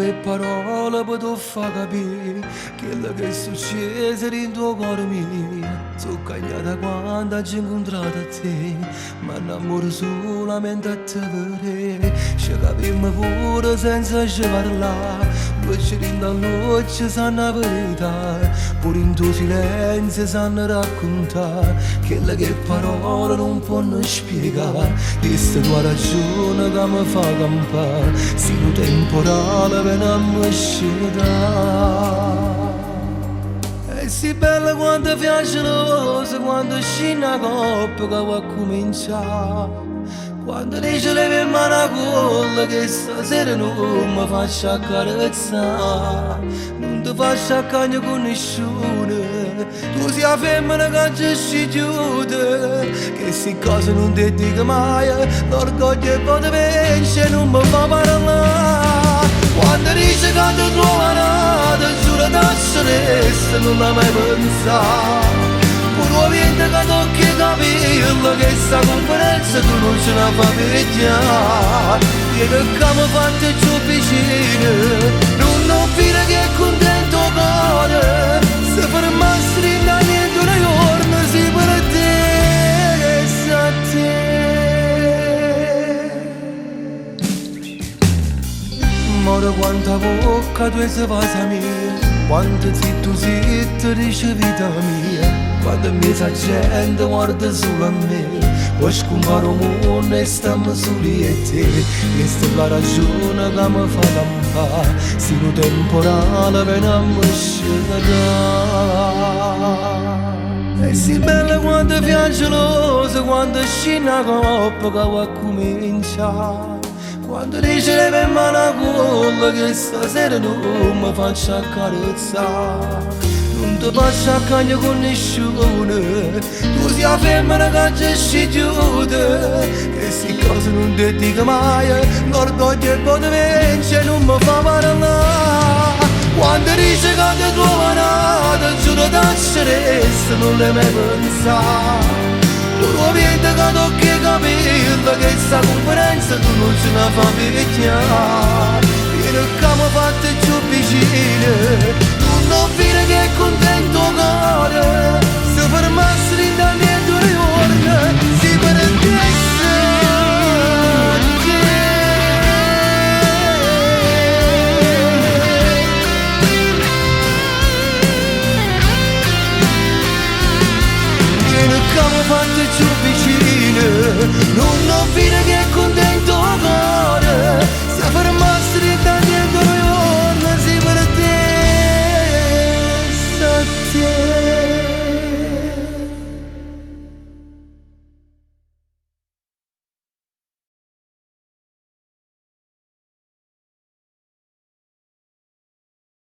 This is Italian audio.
che parole potrò far capire quello che è successo in tuo cuore mio. Sono cagnata quando ci ho incontrato a te, ma innamoro solamente a te vedere. Ci capimmo pure senza ci parlare, luce in da luce sanno la verità, pure in tuo silenzio sanno raccontare quello che parole non possono spiegare. Questa tua ragione che mi fa campare, se lo temporale viene a me è sì bella quando piace la cosa, quando scende la coppa che va a cominciare. Quando dice le mie mani a colla che stasera non mi faccio accarezzare, non ti faccio accagnare con nessuno. Tu sei la femmina che ci chiude, che se cose non ti dico mai, l'orgoglio e poi ti vence non mi fa parlare. Quando dice che ti trova nata, giuro da celeste non l'hai mai pensato. Pure ovviamente che tocchi i capelli, che sta conferenza tu non ce la fa vedere. E che mi fate giù vicino, non fine che è contento cuore, se fermassi in niente una giorno si per te, sa te. Moro quanta bocca tu sei vasa mia, quanto zitto zitto dice vita mia. Quando mi sa gente guarda solo a me, poi scompare un mondo e stiamo soli e te. Questa è la ragione che mi fa campare, se lo temporale viene a me scendere. E sì bella quando piange l'osa, quando scende la coppa che va a cominciare. Quando dice le mie mani a colla che stasera non mi faccio accarezzare, non ti faccio accagnare con nessuno. Tu sei la femmina che ci chiude, che se cose non ti dico mai, l'orgoglio e poi ti vence non mi fa parlare. Quando dice che ti trova nata, giuro da celeste non l'hai mai pensato. Pure ovviamente che tocchi i capelli, che sta conferenza tu non ce la fa vedere. Vieni che mi fate giù vicino, non fine che è contento cuore, se fermassi in niente una giorno si perdesse te. Vieni che mi fate giù vicino, non fine che è contento